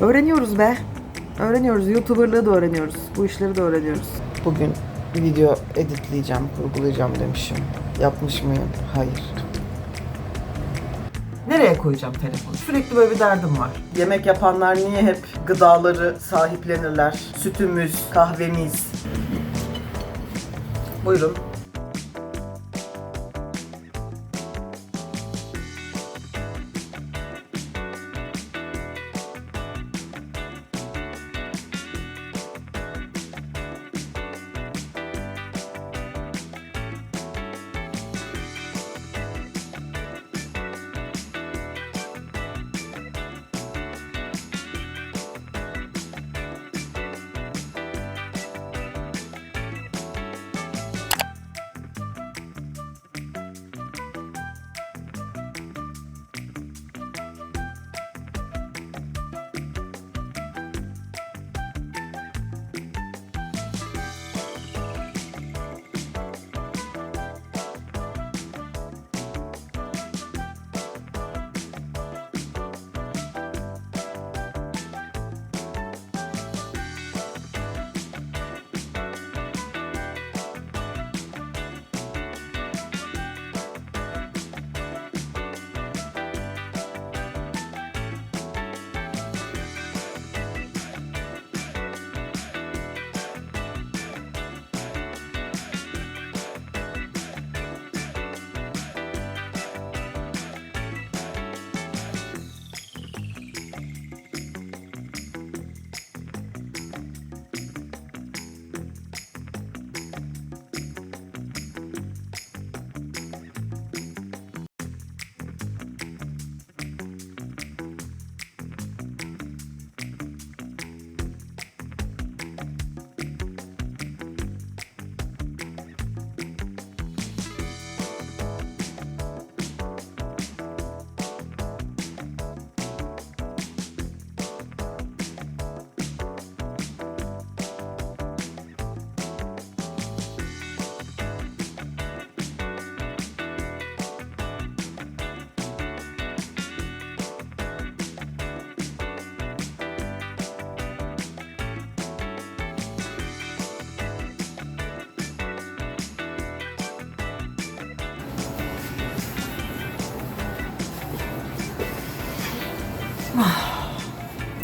Öğreniyoruz be. Öğreniyoruz. YouTuber'lığı da öğreniyoruz. Bu işleri de öğreniyoruz. Bugün video editleyeceğim, kurgulayacağım demişim. Yapmış mıyım? Hayır. Nereye koyacağım telefonu? Sürekli böyle bir derdim var. Yemek yapanlar niye hep gıdaları sahiplenirler? Sütümüz, kahvemiz. Buyurun.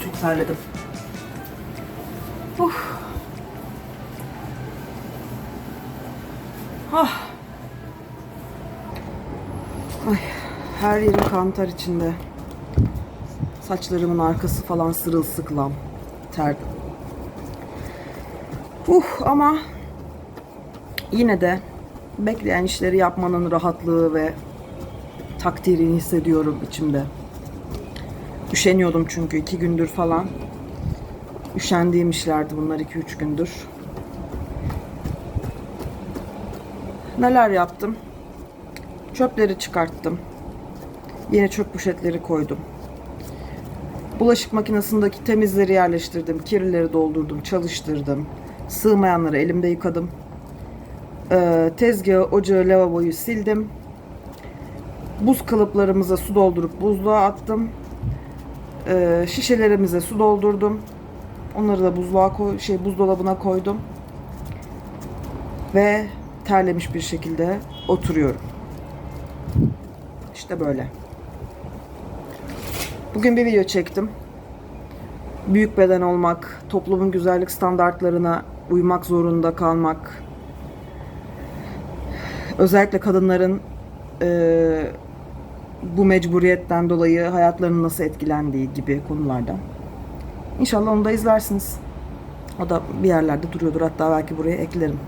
Çok terledim. Ay, her yerim kantar içinde. Saçlarımın arkası falan sırılsıklam. Ter. Ama yine de bekleyen işleri yapmanın rahatlığı ve takdirini hissediyorum içimde. Üşeniyordum çünkü 2 gündür falan. Üşendiğim işlerdi bunlar 2-3 gündür. Neler yaptım? Çöpleri çıkarttım. Yeni çöp poşetleri koydum. Bulaşık makinesindeki temizleri yerleştirdim. Kirlileri doldurdum, çalıştırdım. Sığmayanları elimde yıkadım. Tezgahı, ocağı, lavaboyu sildim. Buz kalıplarımıza su doldurup buzluğa attım. Şişelerimize su doldurdum. Onları da buzdolabına koydum. Ve terlemiş bir şekilde oturuyorum. İşte böyle. Bugün bir video çektim. Büyük beden olmak, toplumun güzellik standartlarına uymak zorunda kalmak, özellikle kadınların bu mecburiyetten dolayı hayatlarının nasıl etkilendiği gibi konulardan. İnşallah onu da izlersiniz. O da bir yerlerde duruyordur. Hatta belki buraya eklerim.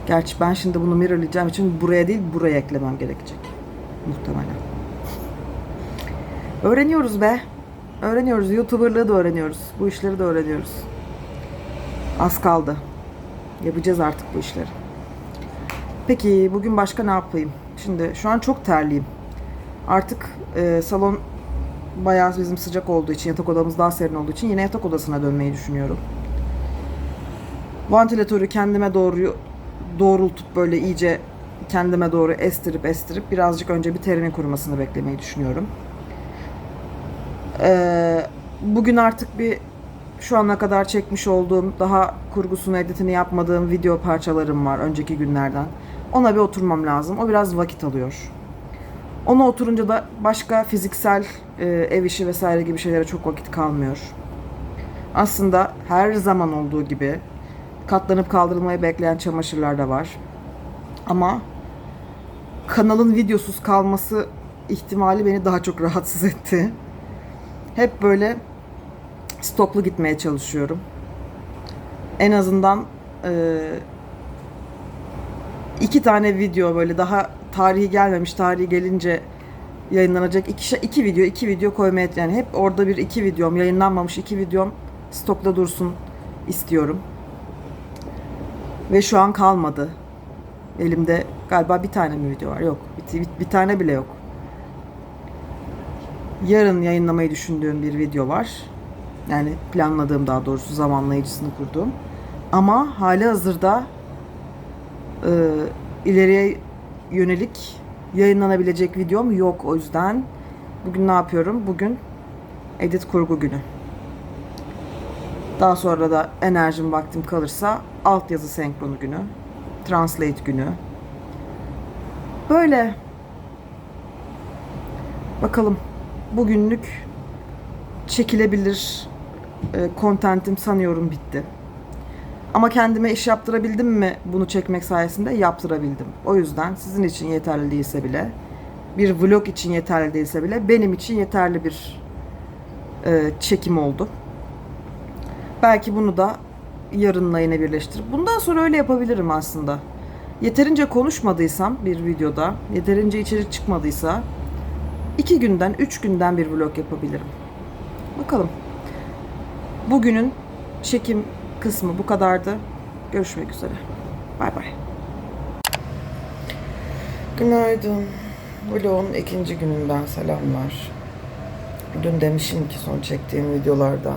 Gerçi ben şimdi bunu mirrorlayacağım için buraya değil, buraya eklemem gerekecek. Muhtemelen. Öğreniyoruz be. Öğreniyoruz. YouTuber'lığı da öğreniyoruz. Bu işleri de öğreniyoruz. Az kaldı. Yapacağız artık bu işleri. Peki bugün başka ne yapayım? Şimdi şu an çok terliyim. Artık salon bayağı bizim sıcak olduğu için, yatak odamız daha serin olduğu için yine yatak odasına dönmeyi düşünüyorum. Vantilatörü kendime doğrultup böyle iyice kendime doğru estirip birazcık önce bir terinin kurumasını beklemeyi düşünüyorum. bugün artık bir şu ana kadar çekmiş olduğum, daha kurgusunu, editini yapmadığım video parçalarım var önceki günlerden. Ona bir oturmam lazım. O biraz vakit alıyor. Ona oturunca da başka fiziksel ev işi vesaire gibi şeylere çok vakit kalmıyor. Aslında her zaman olduğu gibi katlanıp kaldırılmayı bekleyen çamaşırlar da var. Ama kanalın videosuz kalması ihtimali beni daha çok rahatsız etti. Hep böyle stoklu gitmeye çalışıyorum. En azından 2 tane video böyle daha tarihi gelmemiş, tarihi gelince yayınlanacak iki video koymaya, yani hep orada bir 2 videom, yayınlanmamış 2 videom stokta dursun istiyorum. Ve şu an kalmadı. Elimde galiba bir tane mi video var? Yok. Bir tane bile yok. Yarın yayınlamayı düşündüğüm bir video var. Yani planladığım, daha doğrusu zamanlayıcısını kurduğum. Ama hali hazırda ileriye yönelik yayınlanabilecek videom yok. O yüzden bugün ne yapıyorum? Bugün edit kurgu günü. Daha sonra da enerjim, vaktim kalırsa altyazı senkronu günü, translate günü. Böyle. Bakalım. Bugünlük çekilebilir contentim sanıyorum bitti. Ama kendime iş yaptırabildim mi bunu çekmek sayesinde? Yaptırabildim. O yüzden sizin için yeterli değilse bile, bir vlog için yeterli değilse bile benim için yeterli bir çekim oldu. Belki bunu da yarınla yine birleştirip bundan sonra öyle yapabilirim aslında. Yeterince konuşmadıysam bir videoda, yeterince içerik çıkmadıysa 2 günden, 3 günden bir vlog yapabilirim. Bakalım. Bugünün çekim kısmı bu kadardı. Görüşmek üzere. Bay bay. Günaydın. Vlogun 2. gününden selamlar. Dün demişim ki son çektiğim videolarda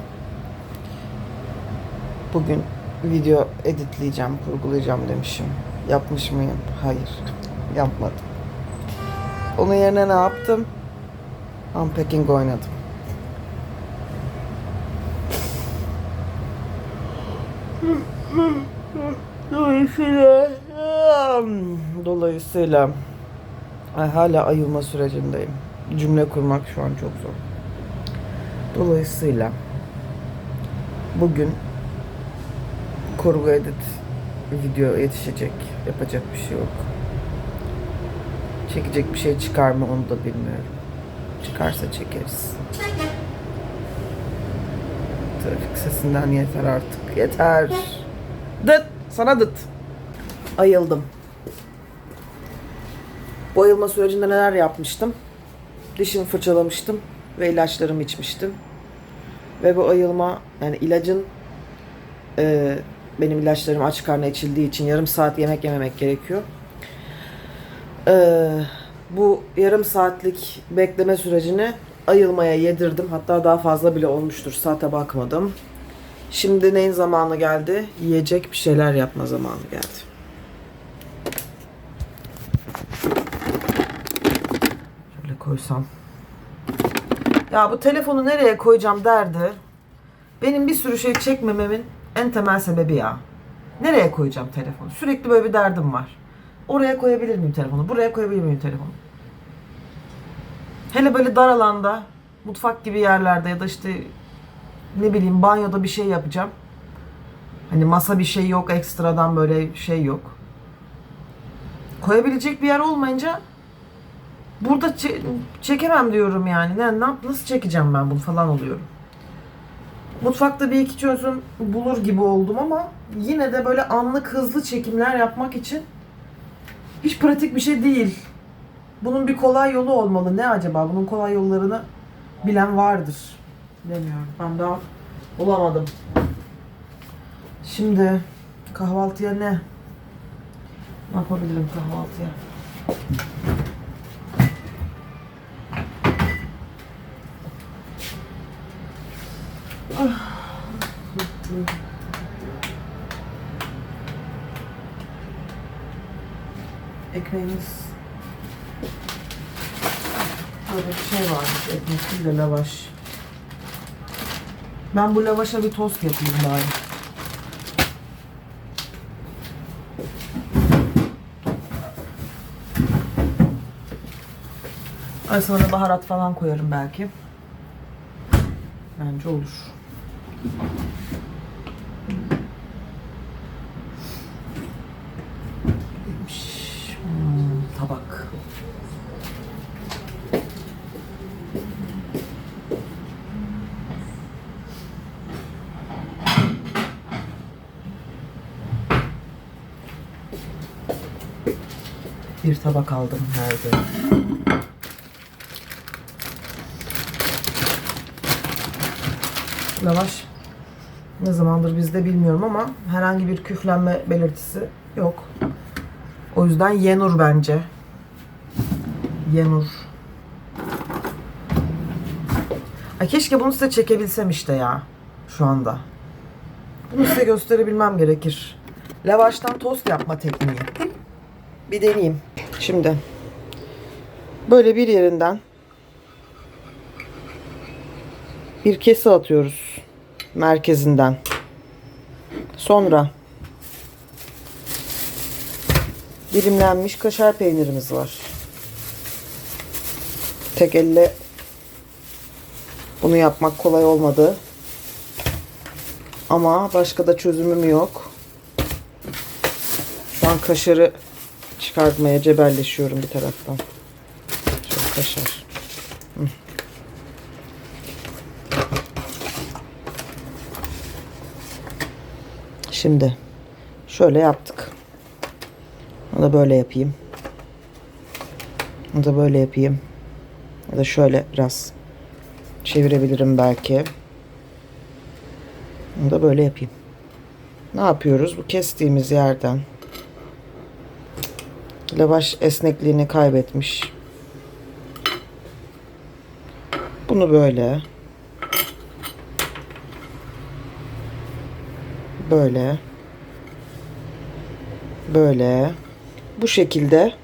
bugün video editleyeceğim, kurgulayacağım demişim. Yapmış mıyım? Hayır. Yapmadım. Onun yerine ne yaptım? Unpacking oynadım. Dolayısıyla hala ayılma sürecindeyim. Cümle kurmak şu an çok zor. Dolayısıyla bugün kurgu edit video yetişecek. Yapacak bir şey yok. Çekecek bir şey çıkar mı onu da bilmiyorum. Çıkarsa çekeriz. Trafik sesinden yeter artık. Yeter. Dıt. Sana dıt. Ayıldım. Bu ayılma sürecinde neler yapmıştım? Dişimi fırçalamıştım ve ilaçlarımı içmiştim. Ve bu ayılma, yani ilacın benim ilaçlarım aç karnına içildiği için yarım saat yemek yememek gerekiyor. Bu yarım saatlik bekleme sürecini ayılmaya yedirdim. Hatta daha fazla bile olmuştur. Saate bakmadım. Şimdi neyin zamanı geldi? Yiyecek bir şeyler yapma zamanı geldi. Şöyle koysam. Ya bu telefonu nereye koyacağım derdi. Benim bir sürü şey çekmememin en temel sebebi ya. Nereye koyacağım telefonu? Sürekli böyle bir derdim var. Oraya koyabilir miyim telefonu? Buraya koyabilir miyim telefonu? Hele böyle dar alanda, mutfak gibi yerlerde ya da işte ne bileyim banyoda bir şey yapacağım. Hani masa bir şey yok, ekstradan böyle şey yok. Koyabilecek bir yer olmayınca burada çekemem diyorum yani. Nasıl çekeceğim ben bunu falan oluyorum. Mutfakta bir iki çözüm bulur gibi oldum ama yine de böyle anlık hızlı çekimler yapmak için hiç pratik bir şey değil. Bunun bir kolay yolu olmalı. Ne acaba? Bunun kolay yollarını bilen vardır. Bilemiyorum. Ben daha bulamadım. Şimdi kahvaltıya ne? Ne yapabilirim kahvaltıya? Ekmeğimiz böyle bir şey varmış. Ekmek değil de lavaş. Ben bu lavaşa bir tost yapayım bari. Arasına da baharat falan koyarım belki. Bence olur. Tabak. Bir tabak aldım. Nerede? Lavaş ne zamandır bizde bilmiyorum ama herhangi bir küflenme belirtisi yok. O yüzden yenur bence. Yenur. Ay keşke bunu size çekebilsem işte ya. Şu anda. Bunu size gösterebilmem gerekir. Lavaştan tost yapma tekniği. Bir deneyeyim. Şimdi böyle bir yerinden bir kese atıyoruz. Merkezinden. Sonra dilimlenmiş kaşar peynirimiz var. Tek elle bunu yapmak kolay olmadı. Ama başka da çözümüm yok. Şu an kaşarı çıkartmaya cebelleşiyorum bir taraftan. Şöyle kaşar. Şimdi şöyle yaptık. Ya da böyle yapayım. Ya da böyle yapayım. Ya da şöyle biraz çevirebilirim belki. Ya da böyle yapayım. Ne yapıyoruz? Bu kestiğimiz yerden lavaş esnekliğini kaybetmiş. Bunu böyle böyle bu şekilde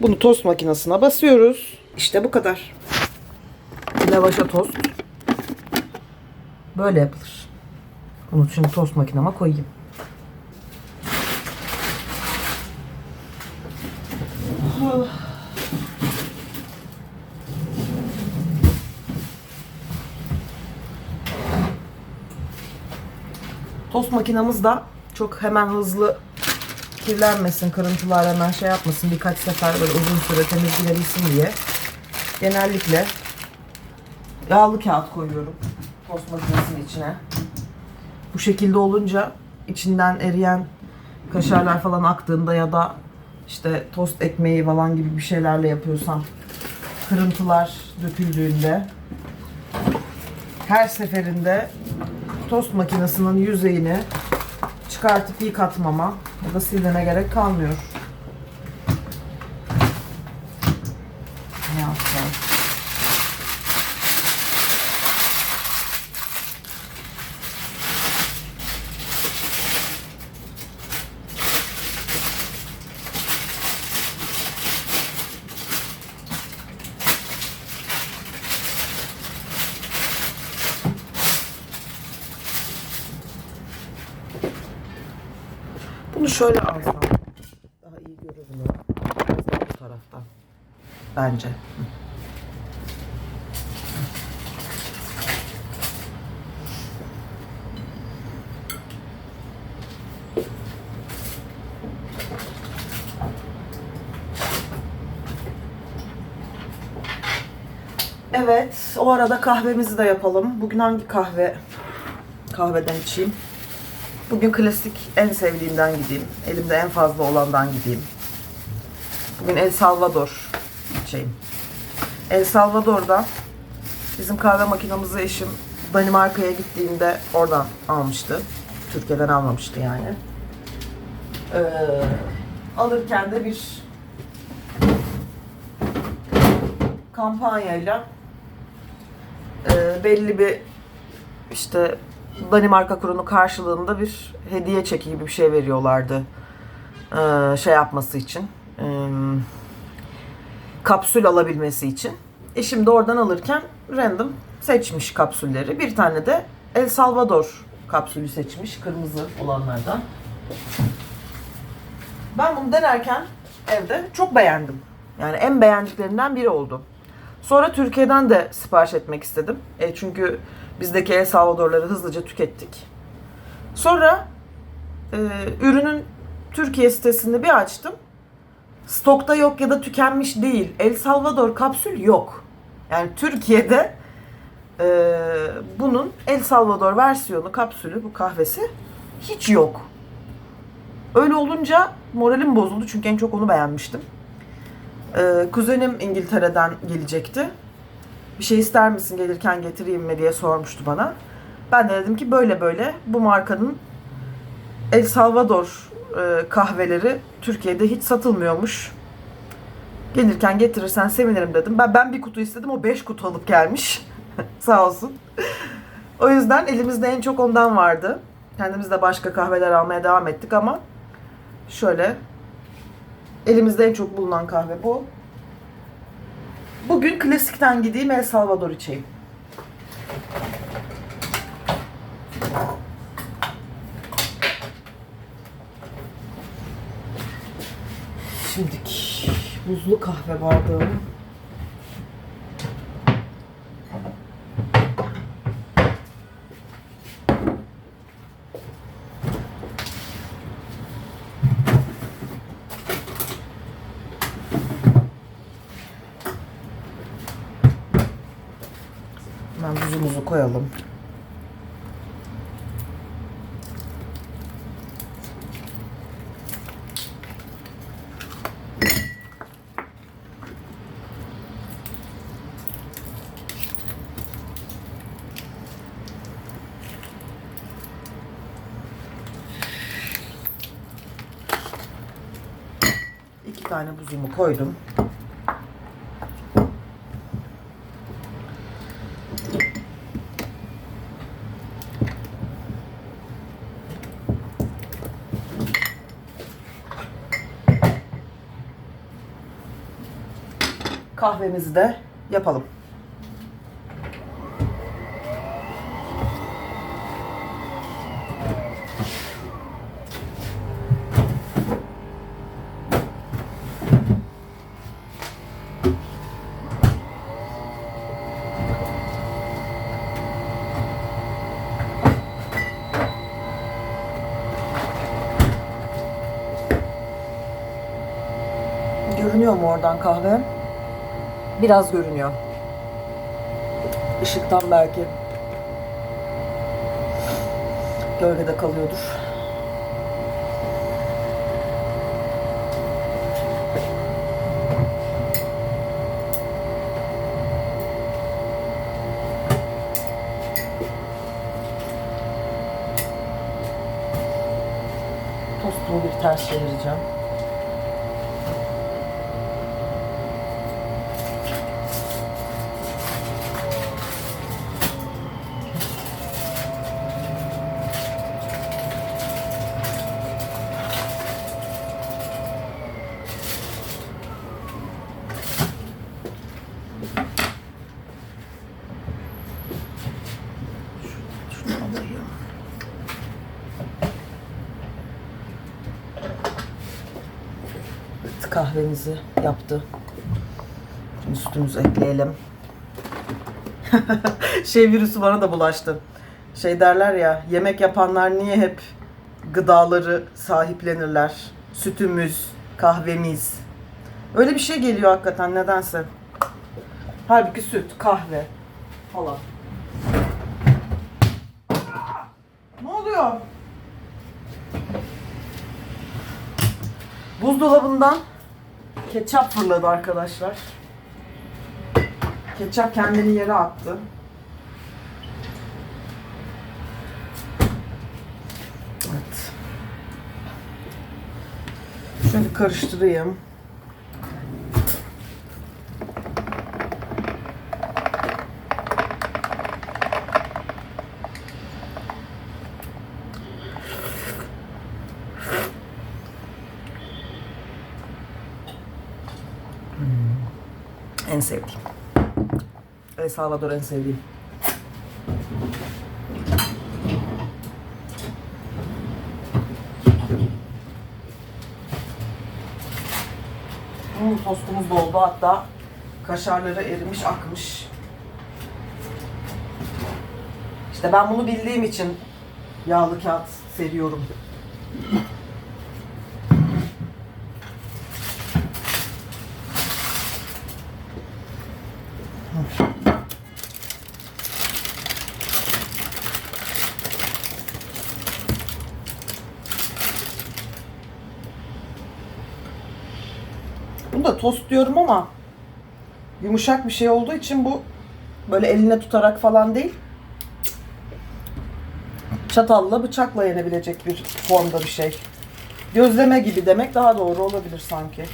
bunu tost makinesine basıyoruz. İşte bu kadar. Lavaşa tost böyle yapılır. Bunu şimdi tost makineme koyayım. Tost makinamız da çok hemen hızlı kirlenmesin, kırıntılar hemen şey yapmasın, birkaç sefer böyle uzun süre temizlenebilsin diye genellikle yağlı kağıt koyuyorum tost makinesinin içine. Bu şekilde olunca içinden eriyen kaşarlar falan aktığında ya da işte tost ekmeği falan gibi bir şeylerle yapıyorsam kırıntılar döküldüğünde her seferinde tost makinesinin yüzeyini çıkartıp yıkatmama ya da silmeme gerek kalmıyor. Ne yapacağım? Bunu şöyle alsam daha iyi görünüyor. Bu taraftan. Bence. Evet, o arada kahvemizi de yapalım. Bugün hangi kahveden içeyim? Bugün klasik en sevdiğimden gideyim. Elimde en fazla olandan gideyim. Bugün El Salvador içeyim. El Salvador'da bizim kahve makinamızı eşim Danimarka'ya gittiğinde oradan almıştı. Türkiye'den almamıştı yani. Alırken de bir kampanyayla belli bir işte Danimarka kurunu karşılığında bir hediye çeki gibi bir şey veriyorlardı. Şey yapması için. Kapsül alabilmesi için. Eşim de oradan alırken random seçmiş kapsülleri. Bir tane de El Salvador kapsülü seçmiş. Kırmızı olanlardan. Ben bunu denerken evde çok beğendim. Yani en beğendiklerimden biri oldu. Sonra Türkiye'den de sipariş etmek istedim. Çünkü bizdeki El Salvador'ları hızlıca tükettik. Sonra ürünün Türkiye sitesinde bir açtım. Stokta yok ya da tükenmiş değil. El Salvador kapsül yok. Yani Türkiye'de bunun El Salvador versiyonu, kapsülü, bu kahvesi hiç yok. Öyle olunca moralim bozuldu çünkü en çok onu beğenmiştim. Kuzenim İngiltere'den gelecekti. Bir şey ister misin, gelirken getireyim mi diye sormuştu bana. Ben de dedim ki böyle böyle bu markanın El Salvador kahveleri Türkiye'de hiç satılmıyormuş. Gelirken getirirsen sevinirim dedim. Ben bir kutu istedim, o 5 kutu alıp gelmiş. Sağ olsun. O yüzden elimizde en çok ondan vardı. Kendimiz de başka kahveler almaya devam ettik ama şöyle elimizde en çok bulunan kahve bu. Bugün klasikten gideyim, El Salvador içeyim. Şimdiki buzlu kahve bardağım. Hemen buzumuzu koyalım. İki tane buzumu koydum. Kahvemizi de yapalım. Görünüyor mu oradan kahve? Biraz görünüyor. Işıktan belki gölgede kalıyordur. Tostumu bir ters çevireceğim. Kahvemizi yaptı. Şimdi sütümüzü ekleyelim. Virüsü bana da bulaştı. Derler ya, yemek yapanlar niye hep gıdaları sahiplenirler? Sütümüz, kahvemiz. Öyle bir şey geliyor hakikaten nedense. Halbuki süt, kahve falan. Ne oluyor? Buzdolabından ketçap fırladı arkadaşlar. Ketçap kendini yere attı. Evet. Şöyle karıştırayım. En sevdiğim. El Salvador en sevdiğim. Tostumuz doldu, hatta kaşarları erimiş, akmış. İşte ben bunu bildiğim için yağlı kağıt seriyorum. Bunu da tost diyorum ama yumuşak bir şey olduğu için bu böyle eline tutarak falan değil, çatalla, bıçakla yenebilecek bir formda bir şey. Gözleme gibi demek daha doğru olabilir sanki.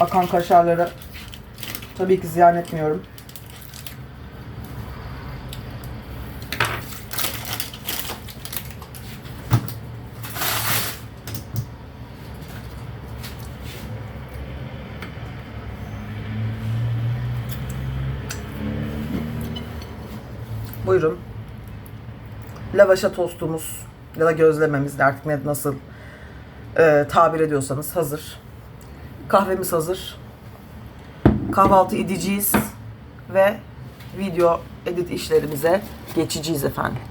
Akan kaşarları tabii ki ziyan etmiyorum. Buyurun. Lavaşa tostumuz ya da gözlememiz, artık nasıl tabir ediyorsanız hazır. Kahvemiz hazır. Kahvaltı edeceğiz ve video edit işlerimize geçeceğiz efendim.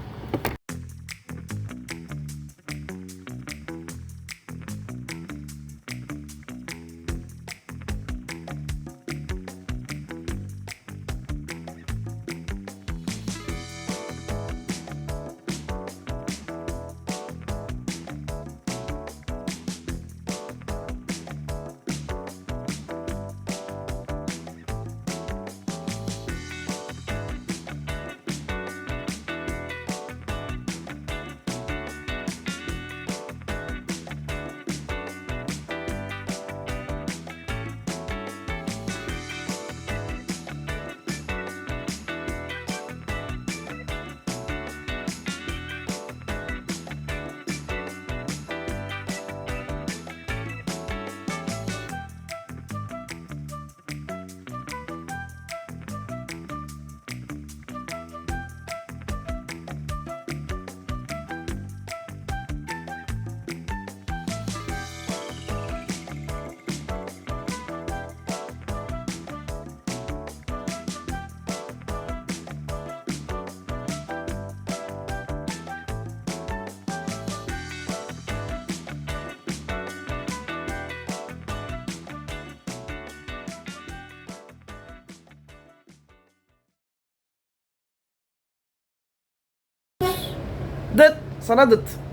Dıt, sana dıt.